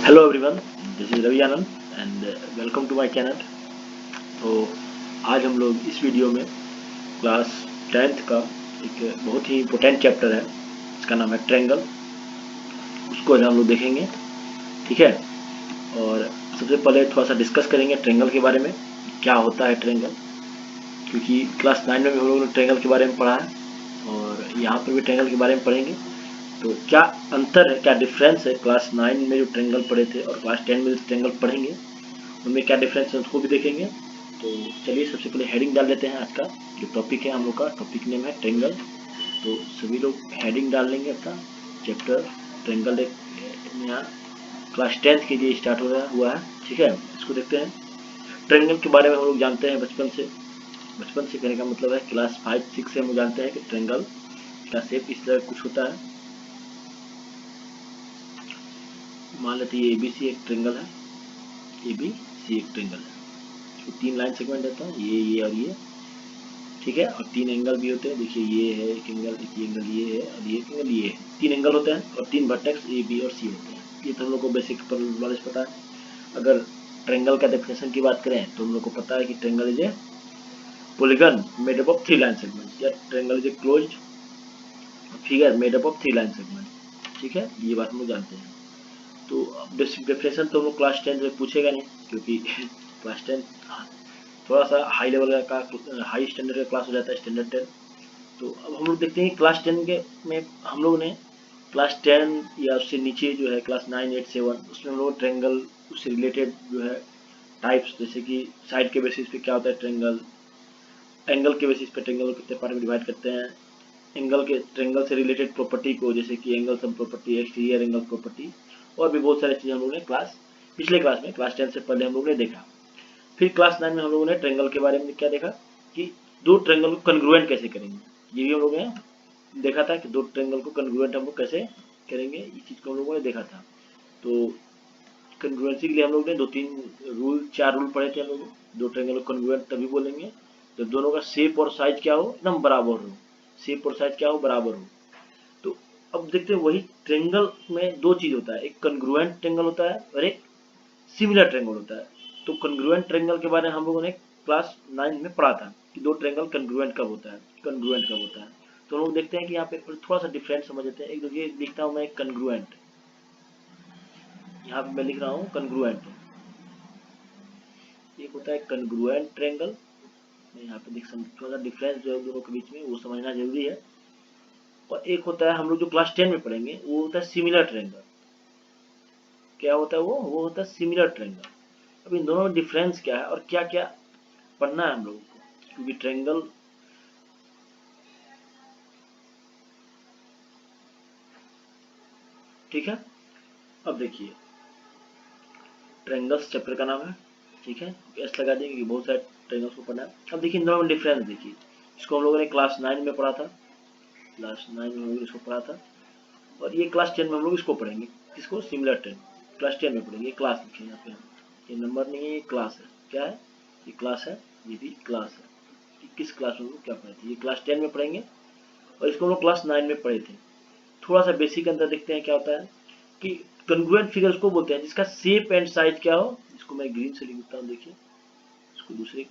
Hello everyone, this is Ravi Anand and welcome to my channel. तो आज हम लोग इस वीडियो में क्लास 10th का एक बहुत ही इम्पोर्टेंट चैप्टर है, इसका नाम है ट्रायंगल। उसको आज हम लोग देखेंगे, ठीक है। और सबसे पहले थोड़ा सा डिस्कस करेंगे ट्रायंगल के बारे में, क्या होता है ट्रायंगल, क्योंकि क्लास 9 में भी हम लोगों ने ट्रायंगल के बारे में पढ़ा है और यहाँ पर भी ट्रायंगल के बारे में पढ़ेंगे। तो क्या अंतर है, क्या डिफरेंस है क्लास 9 में जो ट्रायंगल पढ़े थे और क्लास 10 में जो ट्रायंगल पढ़ेंगे, उनमें क्या डिफरेंस है उसको भी देखेंगे। तो चलिए सबसे पहले हेडिंग डाल लेते हैं। आज का जो टॉपिक है, हम लोग का टॉपिक नेम है ट्रायंगल। तो सभी लोग हेडिंग डाल लेंगे अपना। चैप्टर ट्रायंगल एक यहाँ क्लास 10th के लिए स्टार्ट हो रहा हुआ है, ठीक है। इसको देखते हैं। ट्रायंगल के बारे में हम लोग जानते हैं बचपन से। बचपन से कहने का मतलब है क्लास 5-6 से हम जानते हैं कि ट्रायंगल का शेप इस तरह कुछ होता है। मान लेते ये ABC एक ट्रायंगल है, ABC एक ट्रायंगल है। तो 3 लाइन सेगमेंट रहता है, ये और ये, ठीक है। और 3 एंगल भी होते हैं। देखिए ये है एक एंगल, एक एंगल ये है और ये एंगल ये है। 3 एंगल होते हैं और 3 वर्टेक्स A B और C होते हैं। ये तो हम लोग को बेसिक नॉलेज पता है। अगर ट्रायंगल का डेफिनेशन की बात करें तो हम लोग को पता है कि triangle is a polygon made up of 3 line segment, या triangle is a closed figure made up of 3 line segment, ठीक है। ये बात हम लोग जानते हैं। तो डेफिनेशन तो हम लोग क्लास 10 में पूछेगा नहीं, क्योंकि क्लास 10 थोड़ा सा हाई लेवल का, हाई स्टैंडर्ड का क्लास हो जाता है, स्टैंडर्ड 10। तो अब हम लोग देखते हैं क्लास 10 के में हम लोग ने क्लास 10 या उससे नीचे जो है क्लास 9, 8, 7, उसमें हम लोग ट्रायंगल उससे रिलेटेड जो है टाइप्स, जैसे कि साइड के बेसिस पे क्या होता है ट्रायंगल, एंगल के बेसिस पे ट्रायंगल को कितने पार्ट में डिवाइड करते हैं, एंगल के ट्रायंगल से रिलेटेड प्रॉपर्टी को, जैसे कि angle sum property, exterior angle property, और भी बहुत सारी चीज़ें हम लोग ने पिछले क्लास में क्लास 10 से पहले हम लोग ने देखा। फिर क्लास 9 में हम लोगों ने ट्रायंगल के बारे में क्या देखा कि दो ट्रायंगल को कन्ग्रुएंट कैसे करेंगे। ये भी हम लोग ने देखा था कि दो ट्रायंगल को कन्ग्रुएंट हम लोग कैसे करेंगे, इस चीज़ को हम लोगों ने देखा था। तो कन्ग्रुएंसी के लिए हम लोग ने 4 रूल पढ़े थे हम लोग। दो ट्रायंगल को कन्ग्रुएंट तभी बोलेंगे जब दोनों का शेप और साइज क्या हो, एकदम बराबर हो। शेप और साइज क्या हो, बराबर हो। तो अब देखते हैं वही ट्रायंगल में दो चीज होता है, एक कन्ग्रुएंट ट्रायंगल होता है और एक सिमिलर ट्रायंगल होता है। तो कन्ग्रुएंट ट्रायंगल के बारे में हम लोगों ने क्लास 9 में पढ़ा था कि दो ट्रायंगल कन्ग्रुएंट कब होता है, कन्ग्रुएंट कब होता है। तो हम लोग देखते हैं कि यहाँ पे थोड़ा सा डिफरेंस समझ लेते हैं। एक देखिए लिखता हूँ मैं कन्ग्रुएंट, यहाँ पे मैं लिख रहा हूँ कन्ग्रुएंट। एक होता है कन्ग्रुएंट ट्रायंगल, मैं यहाँ पे थोड़ा सा डिफरेंस जो है दोनों के बीच में वो समझना जरूरी है। और एक होता है हम लोग जो क्लास 10 में पढ़ेंगे, वो होता है सिमिलर ट्रायंगल। क्या होता है वो होता है सिमिलर ट्रायंगल। अब इन दोनों में डिफरेंस क्या है और क्या क्या पढ़ना है हम लोगों को, क्योंकि ट्रायंगल, ठीक है। अब देखिए ट्रायंगल्स चैप्टर का नाम है, ठीक है। एस लगा देंगे कि बहुत सारे ट्रायंगल्स को पढ़ना है। अब देखिए इन दोनों में डिफरेंस देखिए, इसको हम लोगों ने क्लास 9 में पढ़ा था, क्लास 9 में हम लोग इसको पढ़ा था। और ये क्लास 10 में हम लोग इसको पढ़ेंगे, इसको सिमिलर ट्रायंगल क्लास 10 में पढ़ेंगे। क्लास लिखे यहाँ पे, ये नंबर नहीं है, ये क्लास है। क्या है, ये क्लास है, ये भी क्लास है। किस क्लास में क्या पढ़े थे, ये क्लास 10 में पढ़ेंगे और इसको हम लोग क्लास 9 में पढ़े थे। थोड़ा सा बेसिक अंदर देखते हैं क्या होता है कि कन्ग्रुएंट फिगर्स को बोलते हैं जिसका शेप एंड साइज क्या हो। इसको मैं ग्रीन से लिखता हूँ, देखिए इसको दूसरे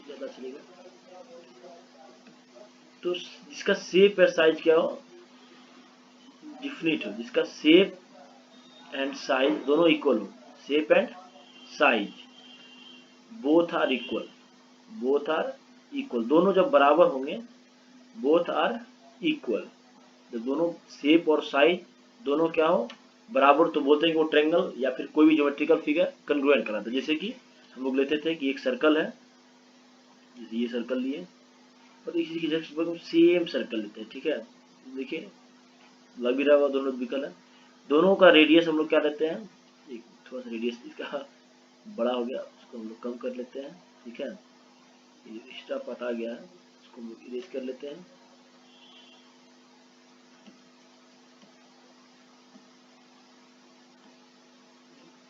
ज्यादा चलेगा। तो जिसका शेप एंड साइज क्या हो, डिफिनिट हो, जिसका शेप एंड साइज दोनों इक्वल हो। Shape and size both are equal, both are equal, दोनों जब बराबर होंगे, बोथ आर इक्वल, जब दोनों शेप और साइज दोनों क्या हो, बराबर, तो बोलते हैं कि वो ट्रायंगल या फिर कोई भी ज्योमेट्रिकल फिगर कन्ग्रुएंट कराता है। जैसे कि हम लोग लेते थे कि एक सर्कल है, जैसे ये सर्कल लिए और इसी की जगह पर सेम सर्कल लेते हैं, ठीक है। देखिए लग भी रहा होगा दोनों विकल है। दोनों का रेडियस हम लोग क्या लेते हैं, एक थोड़ा सा रेडियस इसका बड़ा हो गया, उसको हम लोग कम कर लेते हैं, ठीक है। ये एक्स्ट्रा पार्ट आ गया है, इसको हम लोग इरेज कर लेते हैं।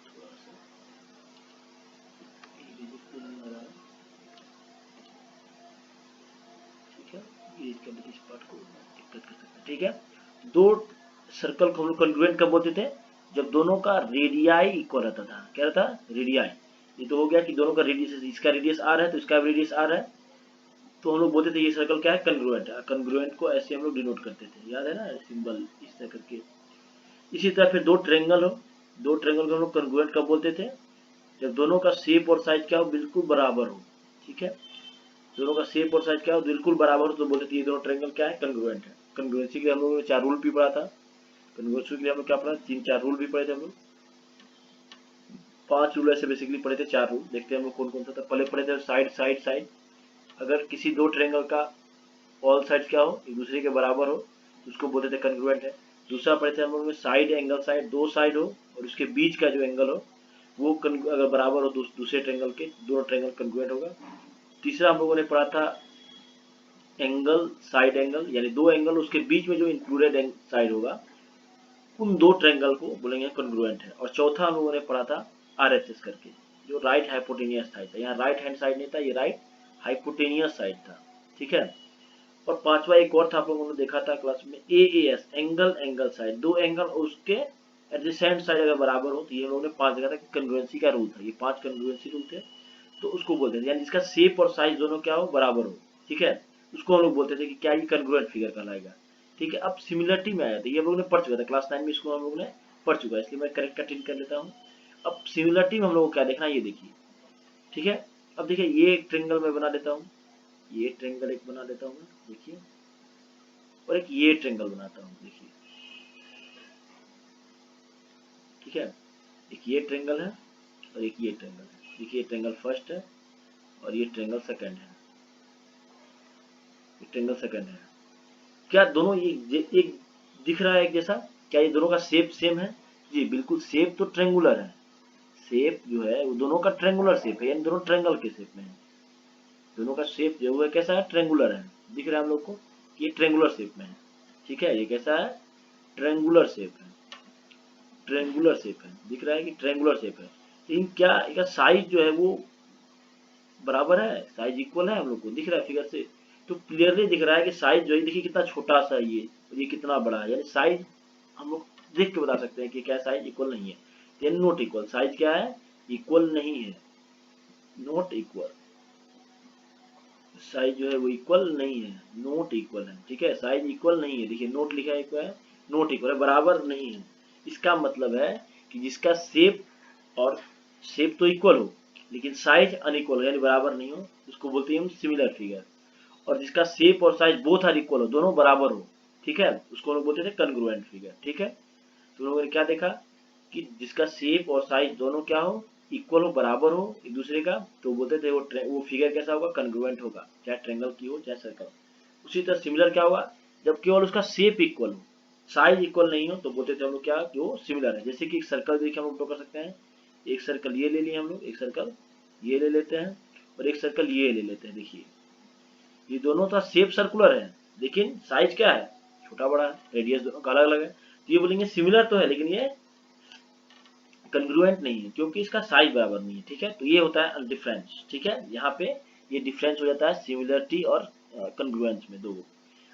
थोड़ा सा erase नहीं आ रहा है, ठीक है। इस पार्ट को दिक्कत कर सकते हैं, ठीक है। दो सर्कल को हम लोग कंग्रुएंट कब बोलते थे, जब दोनों का रेडियाई इक्वल रहता था। क्या रहता, रेडियाई। ये तो हो गया कि दोनों का रेडियस, इसका रेडियस आर है तो इसका रेडियस आर है, तो हम लोग बोलते थे ये सर्कल क्या है, कंग्रुएंट है। कंग्रुएंट को ऐसे हम लोग डिनोट करते थे, याद है ना, सिंबल इस तरह करके। इसी तरह फिर दो ट्रेंगल हो, दो ट्रेंगल को हम लोग कंग्रुएंट कब बोलते थे, जब दोनों का शेप और साइज क्या हो, बिल्कुल बराबर हो, ठीक है। दोनों का शेप और साइज क्या हो, बिल्कुल बराबर हो, तो बोलते थे ये दोनों ट्रेंगल क्या है, कंग्रुएंट है। कंग्रुएंसी के लिए हम लोगों ने 4 रूल भी पढ़ा था। कंग्रुएंसी के लिए हम लोग क्या पढ़ा, 3-4 रूल भी पढ़े थे हम लोग। 5 रूल ऐसे बेसिकली पढ़े थे, 4 रूल देखते हैं हम लोग कौन कौन सा था। पहले पढ़े थे साइड साइड साइड, अगर किसी दो ट्रेंगल का ऑल साइड क्या हो, एक दूसरे के बराबर हो, तो उसको बोलते थे कंग्रुएंट है। दूसरा पढ़े थे हम लोग में साइड एंगल साइड, दो साइड हो और उसके बीच का जो एंगल हो वो अगर बराबर हो दूसरे ट्रेंगल के, दोनों ट्रेंगल कंग्रुएंट होगा। तीसरा हम लोगों ने पढ़ा था एंगल साइड एंगल, यानी दो एंगल उसके बीच में जो इंक्लूडेड साइड होगा, उन दो ट्रेंगल को बोलेंगे कंग्रुएंट है। और चौथा हम लोगों ने पढ़ा था आरएचएस करके, जो राइट हाइपोटेनियस साइड था। यहाँ राइट हैंड साइड नहीं था, ये राइट हाइपोटेनियस साइड था, ठीक है। और पांचवा एक और था, आप लोगों ने देखा था क्लास में, एएस एंगल एंगल साइड, दो एंगल उसके एडजेसेंट साइड अगर बराबर हो, तो ये लोगों ने 5 देखा था कि कंग्रुएंसी का रूल था। ये 5 कंग्रुएंसी रूल थे, तो उसको बोलते थे, यानी जिसका शेप और साइज दोनों क्या हो, बराबर हो, ठीक है, उसको हम लोग बोलते थे कि क्या ये कंग्रुएंट फिगर कहलाएगा, ठीक है। अब सिमिलरिटी में आया था, ये हम लोग ने पढ़ चुका था क्लास 9 में, इसको हम लोग ने पढ़ चुका है, इसलिए मैं करेक्ट कटिंग कर लेता हूँ। अब सिमिलरिटी में हम लोग को क्या देखना है, ये देखिए, ठीक है। अब देखिए ये एक ट्रेंगल में बना देता हूँ, ये ट्रेंगल एक बना देता हूँ, देखिए, और एक ये ट्रेंगल बनाता हूँ, देखिए, ठीक है। एक ये ट्रेंगल है और एक ये ट्रेंगल है, देखिए ये ट्रेंगल फर्स्ट है और ये ट्रेंगल सेकंड है, ये ट्रेंगल सेकंड है। क्या दोनों एक दिख रहा है एक जैसा, क्या ये दोनों का शेप सेम है, जी बिल्कुल, शेप तो ट्रेंगुलर है, शेप जो है वो दोनों का ट्रेंगुलर शेप है, यानी दोनों ट्रेंगल के शेप में है। दोनों का शेप जो है कैसा है, ट्रेंगुलर है, दिख रहा है हम लोग को, ये ट्रेंगुलर शेप में है, ठीक है। ये कैसा है, ट्रेंगुलर शेप है, ट्रेंगुलर शेप है, दिख रहा है कि ट्रेंगुलर शेप है। लेकिन क्या इसका साइज जो है वो बराबर है, साइज इक्वल है, हम लोग को दिख रहा है फिगर से, तो क्लियरली दिख रहा है कि साइज जो है, देखिए कितना छोटा सा ये और ये कितना बड़ा है, यानी साइज हम लोग देख के बता सकते हैं कि क्या साइज इक्वल नहीं है, यानी नॉट इक्वल। साइज क्या है, इक्वल नहीं है, नॉट इक्वल, साइज जो है वो इक्वल नहीं है, नॉट इक्वल है, ठीक है। साइज इक्वल नहीं है, देखिए नोट लिखा है, इक्वल है, नॉट इक्वल है, बराबर नहीं है। इसका मतलब है कि जिसका शेप और शेप तो इक्वल हो लेकिन साइज अनइक्वल हो, यानी बराबर नहीं हो, उसको बोलते हैं हम सिमिलर फिगर। और जिसका शेप और साइज बोथ आर इक्वल हो, दोनों बराबर हो, ठीक है, उसको लोग बोलते थे कन्ग्रुएंट फिगर, ठीक है। तो लोगों ने क्या देखा कि जिसका शेप और साइज दोनों क्या हो, इक्वल हो, बराबर हो एक दूसरे का, तो बोलते थे वो फिगर कैसा होगा, कन्ग्रुएंट होगा, चाहे ट्रेंगल की हो चाहे सर्कल। उसी तरह सिमिलर क्या होगा, जब केवल उसका शेप इक्वल हो, साइज इक्वल नहीं हो, तो बोलते थे हम लोग क्या, कि वो सिमिलर है। जैसे कि एक सर्कल देखिए हम लोग ड्रॉ कर सकते हैं, एक सर्कल ये ले लिए हम लोग, एक सर्कल ये ले लेते हैं और एक सर्कल ये ले लेते हैं। देखिए ये दोनों का शेप सर्कुलर है लेकिन साइज क्या है, छोटा बड़ा है, रेडियस दोनों का अलग अलग है, तो ये बोलेंगे सिमिलर तो है लेकिन ये कंग्रुएंट नहीं है क्योंकि इसका साइज बराबर नहीं है, ठीक है। तो ये होता है डिफरेंस, ठीक है। यहाँ पे ये डिफरेंस हो जाता है सिमिलरिटी और कंग्रुएंस में, दो।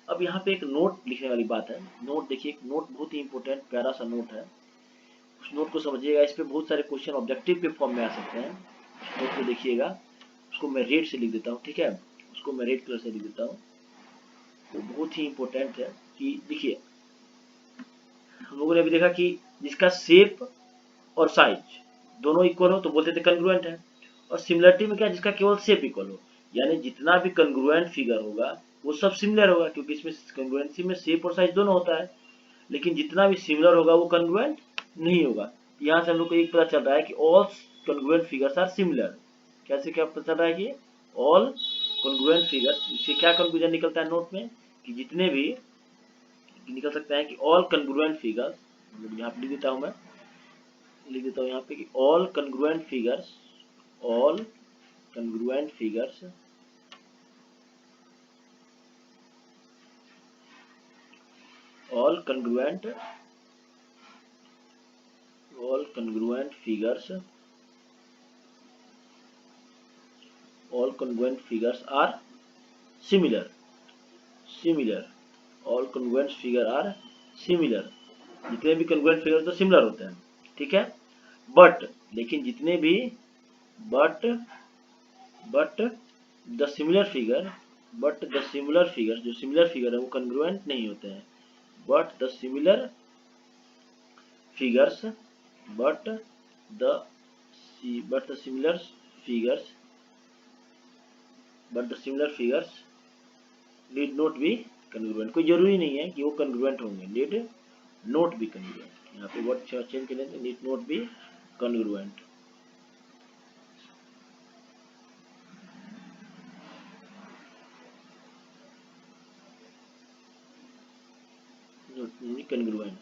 अब यहाँ पे एक नोट लिखने वाली बात है, नोट देखिए, एक नोट बहुत ही इंपॉर्टेंट प्यारा सा नोट है, उस नोट को समझिएगा, इस पे बहुत सारे क्वेश्चन ऑब्जेक्टिव के फॉर्म में आ सकते हैं। उस नोट को देखिएगा, उसको मैं रेड से लिख देता हूँ, ठीक है, उसको मैं रेड कलर से लिख देता हूँ। वो बहुत ही इंपॉर्टेंट है कि देखिए, हम लोगों ने अभी देखा कि जिसका शेप और साइज दोनों इक्वल हो तो बोलते थे कंग्रुएंट है, और सिमिलरिटी में क्या, जिसका केवल शेप इक्वल हो, यानी जितना भी कंग्रुएंट फिगर होगा वो सब सिमिलर होगा, क्योंकि इसमें कंग्रुएंसी में शेप और साइज दोनों होता है। लेकिन जितना भी सिमिलर होगा वो कंग्रुएंट नहीं होगा। यहाँ से हम लोग को एक पता चल रहा है कि all congruent figures are similar. कैसे, क्या पता चल रहा है कि ऑल कंग्रुएंट फिगर्स, इससे क्या कंक्लूजन निकलता है नोट में, कि जितने भी निकल सकता है कि ऑल कंग्रुएंट फिगर्स, यहाँ पे लिख देता हूँ मैं, लिख देता हूँ यहाँ पे कि all congruent figures, all congruent figures, all congruent, all congruent figures, all congruent figures are similar, similar, all congruent figure are similar, जितने भी कॉन्ग्रुएंट फिगर तो सिमिलर होते हैं, ठीक है। बट लेकिन जितने भी बट द सिमिलर फिगर जो सिमिलर फिगर है वो कॉन्ग्रुएंट नहीं होते हैं। But the similar figures but the similar figures need not be congruent, कोई जरूरी नहीं है कि वो कॉन्ग्रुएंट होंगे, नीड नॉट बी कॉन्ग्रुएंट, यहाँ पे वर्ड चेंज कर लेते हैं, need not be congruent. Congruent,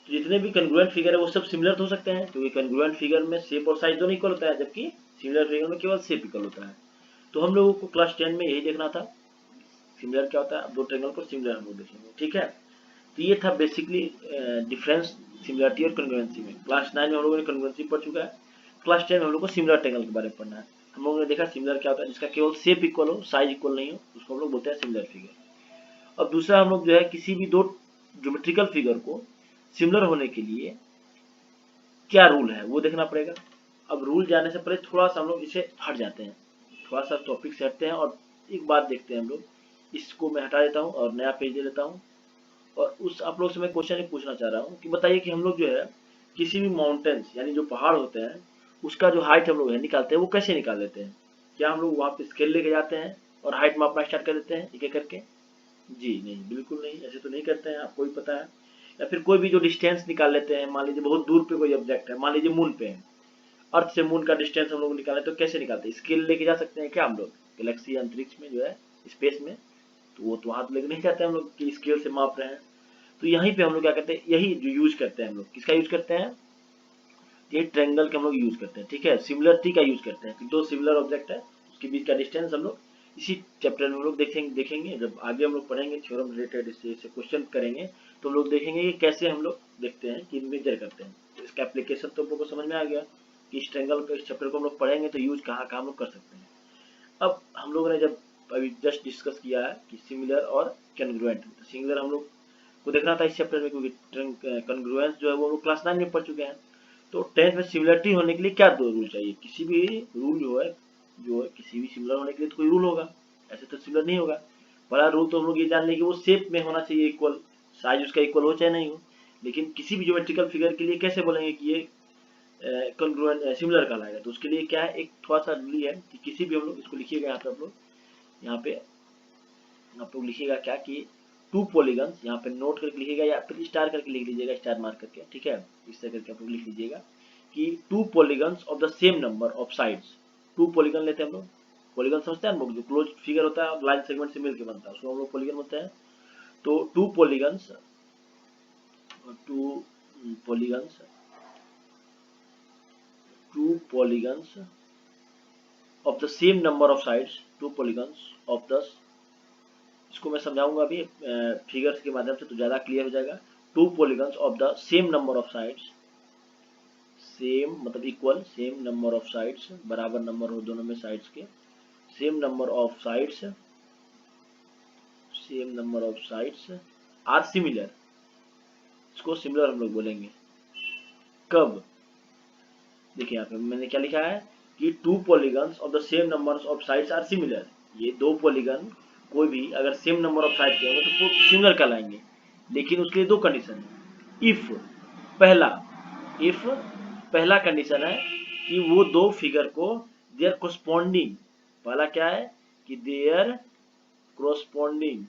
तो जितने भी कॉन्ग्रुएंट फिगर है वो सब सिमिलर हो सकते हैं, क्योंकि कॉन्ग्रुएंट फिगर में शेप और साइज दोनों इक्वल होता है, जबकि सिमिलर फिगर में केवल शेप इक्वल होता है। तो हम लोगों को क्लास 10 में यही देखना था, सिमिलर क्या होता है। अब दो ट्रायंगल को सिमिलर हम लोग देखेंगे, ठीक है। तो ये था बेसिकली डिफरेंस सिमिलरिटी और कॉन्ग्रुएंसी में। क्लास 9 में हम लोगों ने कॉन्ग्रुएंसी पढ़ चुका है, क्लास 10 में हम लोग को सिमिलर ट्रायंगल के बारे में पढ़ना है। हम लोगों ने देखा सिमिलर क्या होता है, जिसका केवल शेप इक्वल हो, साइज इक्वल नहीं हो, उसको हम लोग बोलते हैं सिमिलर फिगर। अब दूसरा हम लोग जो है किसी भी दो ज्योमेट्रिकल फिगर को सिमिलर होने के लिए क्या रूल है वो देखना पड़ेगा। अब रूल जानने से पहले थोड़ा सा हम लोग इसे हट जाते हैं, थोड़ा सा टॉपिक से हटते हैं और एक बात देखते हैं हम लोग। इसको मैं हटा देता हूँ और नया पेज दे देता हूँ, और उस आप लोग से मैं क्वेश्चन एक पूछना चाह रहा हूँ कि बताइए कि हम लोग जो है किसी भी माउंटेन्स यानी जो पहाड़ होते हैं उसका जो हाइट हम लोग है निकालते हैं, वो कैसे निकाल लेते हैं? क्या हम लोग वहाँ पे स्केल लेके जाते हैं और हाइट मापना स्टार्ट कर देते हैं एक एक करके? जी नहीं, बिल्कुल नहीं, ऐसे तो नहीं करते हैं, आपको भी पता है। या फिर कोई भी जो डिस्टेंस निकाल लेते हैं, मान लीजिए बहुत दूर पे कोई ऑब्जेक्ट है, मान लीजिए मून पे है, अर्थ से मून का डिस्टेंस हम लोग निकालें तो कैसे निकालते हैं? स्केल लेके जा सकते हैं क्या हम लोग गैलेक्सी अंतरिक्ष में जो है स्पेस में? तो वो तो हाथ लेके नहीं जाते हम लोग कि स्केल से माप रहे हैं। तो यहीं पे हम लोग क्या करते हैं, यही जो यूज करते हैं हम लोग, किसका यूज करते हैं? ये ट्रायंगल का हम लोग यूज करते हैं, ठीक है। सिमिलरिटी का यूज करते हैं कि दो सिमिलर ऑब्जेक्ट है उसके बीच का डिस्टेंस हम लोग इसी चैप्टर में हम लोग देखेंगे जब आगे हम लोग पढ़ेंगे थ्योरम रिलेटेड, इससे क्वेश्चन करेंगे तो हम लोग देखेंगे कि कैसे हम लोग देखते हैं कि मेजर करते हैं। तो इसका एप्लीकेशन तो आपको समझ में आ गया कि इस ट्रायंगल का इस चैप्टर को हम लोग पढ़ेंगे तो यूज कहाँ कहाँ हम लोग कर सकते हैं। अब हम लोगों ने जब अभी जस्ट डिस्कस किया है कि सिमिलर और कॉन्ग्रुएंट, तो सिमिलर हम लोग को देखना था इस चैप्टर में, क्योंकि कॉन्ग्रुएंस जो है वो क्लास 9 में पढ़ चुके हैं। तो 10th में सिमिलरिटी होने के लिए क्या दो रूल चाहिए? किसी भी रूल जो है किसी भी सिमिलर होने के लिए तो कोई रूल होगा, ऐसे तो सिमिलर नहीं होगा। पहला रूल तो हम लोग ये जान लें कि वो शेप में होना चाहिए इक्वल, साइज उसका इक्वल हो चाहे नहीं हो। लेकिन किसी भी ज्योमेट्रिकल फिगर के लिए कैसे बोलेंगे कि ये कॉन्ग्रुएंट सिमिलर कहलाएगा? तो उसके लिए क्या है, एक थोड़ा सा रूल है कि किसी भी हम लोग इसको लिखिएगा यहाँ पे आप लोग, यहाँ पे आप लोग लिखिएगा क्या कि टू पॉलीगन्स, यहाँ पे नोट करके लिखिएगा या फिर स्टार करके लिख लीजिएगा, स्टार मार्क करके, ठीक है। इस तरह करके आप लोग लिख लीजिएगा कि two polygons of the same number of sides. Two polygon लेते हैं हम लोग, पॉलीगन समझते हैं हम लोग, जो क्लोज फिगर होता है लाइन सेगमेंट से मिलकर बनता है उसको हम लोग पॉलीगन बोलते हैं। तो to polygons of the same number of sides, to polygons of the, इसको मैं समझाऊंगा अभी फिगर्स के माध्यम से तो ज्यादा क्लियर हो जाएगा। Two polygons of the same number of sides, same मतलब equal, same number of sides बराबर नंबर हो दोनों में साइड्स के, same number of sides are similar, इसको सिमिलर हम लोग बोलेंगे। कब? देखिए यहाँ पे मैंने क्या लिखा है कि two polygons of the same number of sides are similar, ये दो पॉलीगन कोई भी अगर सेम नंबर ऑफ साइड के होंगे तो सिमिलर कहलाएंगे, लेकिन उसके लिए दो कंडीशन है। इफ पहला कंडीशन है कि वो दो फिगर को देयर कोरस्पॉन्डिंग, पहला क्या है कि देयर कोरस्पॉन्डिंग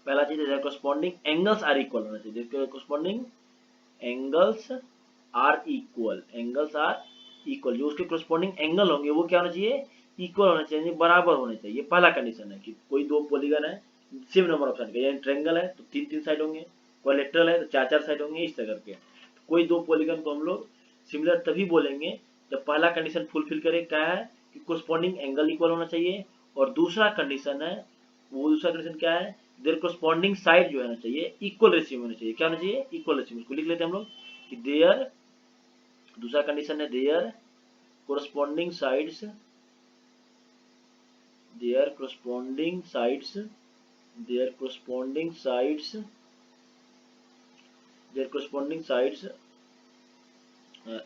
पहला चीज है कोरस्पॉन्डिंग एंगल्स आर इक्वल होना चाहिए, कोरस्पॉन्डिंग एंगल्स आर इक्वल, जो उसके कोरस्पॉन्डिंग एंगल होंगे वो क्या होना चाहिए? इक्वल होना चाहिए, बराबर होने चाहिए। पहला कंडीशन है कि कोई दो पॉलीगन है सेम नंबर ऑफ साइड का, यानी ट्रायंगल है तो तीन तीन साइड होंगे, क्वाड्रिलेटरल है तो चार चार साइड होंगे, इस तरह करके। तो कोई दो पॉलीगन को हम लोग सिमिलर तभी बोलेंगे जब पहला कंडीशन फुलफिल करे, क्या है कि कोरस्पॉन्डिंग एंगल इक्वल होना चाहिए, और दूसरा कंडीशन है, वो दूसरा कंडीशन क्या है, देयर कोरस्पॉन्डिंग साइड जो होना चाहिए इक्वल रेशियो में होना चाहिए। क्या होना चाहिए? इक्वल रेशियो में। इसको लिख लेते हैं हम लोग कि देयर दूसरा कंडीशन है their corresponding sides, their corresponding sides, their corresponding sides, their corresponding sides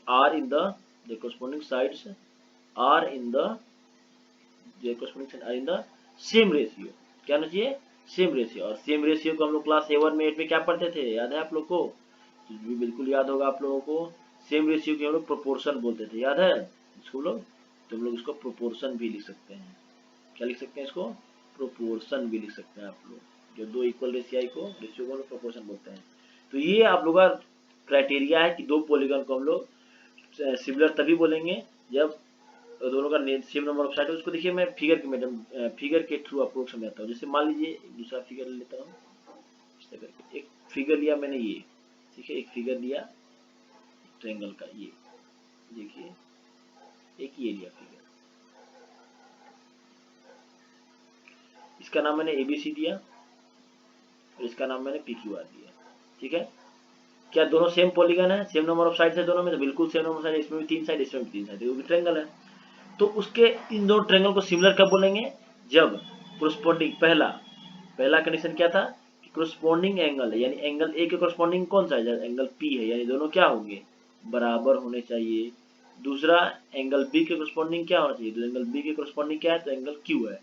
are in the, their corresponding sides are in the, their corresponding sides are in the same ratio। क्या होना चाहिए? Same ratio. और same ratio को हम लोग class 7 में 8 में क्या पढ़ते थे, याद है आप लोग को? भी बिल्कुल याद होगा आप लोगों को। सेम रेशियो की हम लोग प्रोपोर्शन बोलते थे, याद है इसको लोग? तो हम लोग इसको प्रोपोर्शन भी लिख सकते हैं। क्या लिख सकते हैं इसको? प्रोपोर्शन भी लिख सकते हैं आप लोग। जो दो इक्वल रेशियो को हम लोग प्रोपोर्शन बोलते हैं। तो ये आप लोग का क्राइटेरिया है कि दो पॉलीगॉन को हम लोग सिमिलर तभी बोलेंगे जब दोनों का सेम नंबर ऑफ साइड है। उसको देखिए मैं फिगर के मैडम फिगर के थ्रू आपको समझाता हूँ। जैसे मान लीजिए दूसरा फिगर लेता हूँ, एक फिगर लिया मैंने ये, ठीक है, एक फिगर लिया ट्रायंगल का, ये देखिए एक ये लिया फिगर, इसका नाम मैंने एबीसी दिया और इसका नाम मैंने पीक्यूआर दिया, ठीक है। क्या दोनों सेम पॉलीगन है, सेम नंबर ऑफ साइड है दोनों में? तो बिल्कुल सेम नंबर साइड, इसमें भी 3 साइड, इसमें भी 3 साइड, वो भी ट्रायंगल है। तो उसके इन दोनों ट्रायंगल को सिमिलर कब बोलेंगे? जब कोरस्पॉन्डिंग पहला कंडीशन क्या था कि कोरस्पॉन्डिंग एंगल है, यानी एंगल ए के कोरस्पॉन्डिंग कौन सा है? एंगल पी है, यानी दोनों क्या होंगे? बराबर होने चाहिए। दूसरा एंगल बी के कोरस्पॉन्डिंग क्या होना चाहिए? तो एंगल बी के कोरस्पॉन्डिंग क्या है? तो एंगल क्यू है,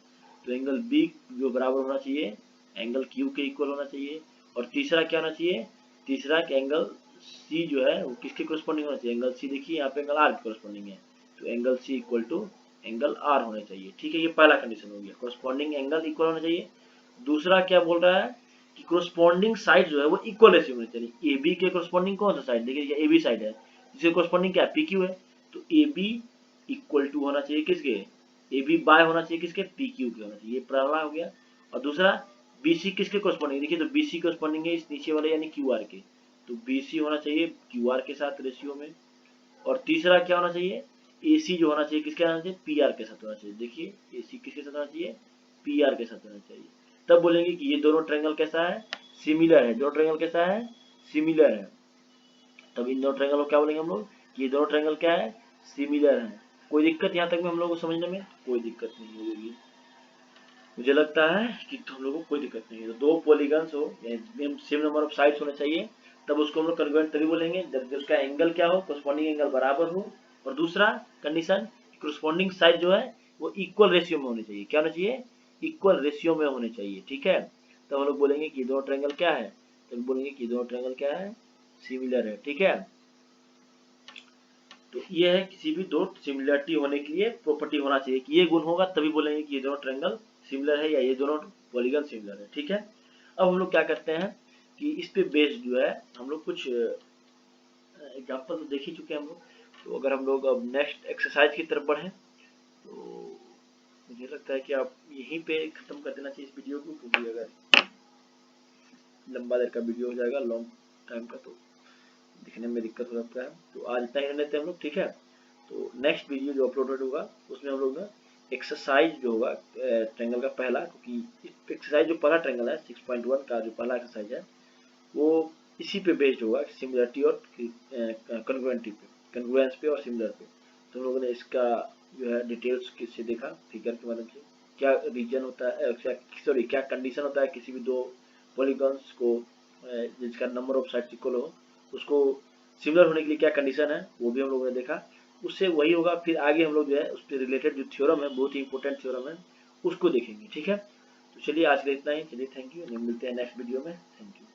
तो एंगल बी जो बराबर होना चाहिए एंगल क्यू के इक्वल होना चाहिए। और तीसरा क्या होना चाहिए? तीसरा कि एंगल सी जो है वो किसके कोरस्पॉन्डिंग होना चाहिए? एंगल सी देखिए यहाँ पे एंगल आर के कोरस्पॉन्डिंग है, तो angle C equal to angle R होने चाहिए, ठीक है। ये पहला कंडीशन हो गया, कोरस्पॉन्डिंग एंगल इक्वल होना चाहिए। दूसरा क्या बोल रहा है कि कोरस्पॉन्डिंग साइड जो है वो इक्वल रेशियो में होनी चाहिए। ए बी के कोरस्पॉन्डिंग कौन सा साइड? देखिए ए बी साइड है, जिसके कोरस्पॉन्डिंग क्या है? पी क्यू है, तो ए बी इक्वल टू होना चाहिए किसके? ए बी बाय होना चाहिए किसके? पी क्यू के होना चाहिए। ये पहला हो गया। और दूसरा बीसी किसके कोरस्पॉन्डिंग? देखिए तो बीसी कोरस्पॉन्डिंग है इस नीचे वाले यानी क्यू आर के, तो बीसी होना चाहिए क्यू आर के साथ रेशियो में। और तीसरा क्या होना चाहिए? AC जो होना चाहिए किसके होना चाहिए? PR के साथ होना चाहिए। देखिए AC किसके साथ होना चाहिए? PR के साथ होना चाहिए। तब बोलेंगे कि ये दोनों ट्रायंगल कैसा है? सिमिलर है। दोनों ट्रायंगल कैसा है? सिमिलर है। तब इन दोनों ट्रायंगल को क्या बोलेंगे हम लोग कि ये दोनों ट्रायंगल क्या है? सिमिलर है। कोई दिक्कत यहाँ तक में हम लोग को समझने में? कोई दिक्कत नहीं होगी, मुझे लगता है कि तुम लोगों को कोई दिक्कत नहीं है। तो दो पॉलीगन्स हो सेम नंबर ऑफ साइड्स होने चाहिए, तब उसको हम लोग कन्वर्ट तभी बोलेंगे जब उसका एंगल क्या हो? कोरस्पॉन्डिंग एंगल बराबर हो। और दूसरा कंडीशन कोरस्पॉन्डिंग साइड जो है वो इक्वल रेशियो में होनी चाहिए। क्या होना चाहिए? इक्वल रेशियो में होने चाहिए, ठीक है। तब हम लोग बोलेंगे कि दोनों ट्रायंगल क्या है? तो बोलेंगे कि दोनों ट्रायंगल क्या है? सिमिलर है, ठीक है। तो ये है किसी भी दो सिमिलरिटी होने के लिए प्रॉपर्टी होना चाहिए कि ये गुण होगा तभी बोलेंगे कि ये दोनों ट्रायंगल सिमिलर है या ये दोनों पॉलीगन सिमिलर है, ठीक है। अब हम लोग क्या करते हैं कि इस पे बेस्ड जो है हम लोग कुछ एग्जाम्पल तो देख ही चुके हैं हम लोग। तो अगर हम लोग अब नेक्स्ट एक्सरसाइज की तरफ बढ़े तो मुझे लगता है कि आप यहीं पे खत्म कर देना चाहिए इस वीडियो को, क्योंकि अगर लंबा देर का वीडियो हो जाएगा लॉन्ग टाइम का तो दिखने में दिक्कत हो सकता है। तो आज इतना ही रहने देते हैं हम लोग, ठीक है। तो नेक्स्ट वीडियो जो अपलोडेड होगा उसमें हम लोग ना एक्सरसाइज जो होगा ट्रायंगल का पहला, क्योंकि एक्सरसाइज जो पहला ट्रायंगल है 6.1 का जो पहला एक्सरसाइज है वो इसी पे बेस्ड होगा, सिमिलरिटी और कन्ग्रुएंटी पे, कन्ग्रुएंस पे और सिमिलर पे। तो हम लोगों ने इसका जो है डिटेल्स किससे देखा, फिगर के मदद से, क्या रीजन होता है, सॉरी क्या कंडीशन होता है किसी भी दो पॉलीगॉन्स को जिसका नंबर ऑफ साइड्स इक्वल हो, उसको सिमिलर होने के लिए क्या कंडीशन है वो भी हम लोगों ने देखा। उससे वही होगा, फिर आगे हम लोग जो है उससे रिलेटेड जो थ्योरम है, बहुत ही इंपॉर्टेंट थ्योरम है, उसको देखेंगे, ठीक है। तो चलिए आज के लिए इतना ही, चलिए थैंक यू, मिलते हैं नेक्स्ट वीडियो में, थैंक यू।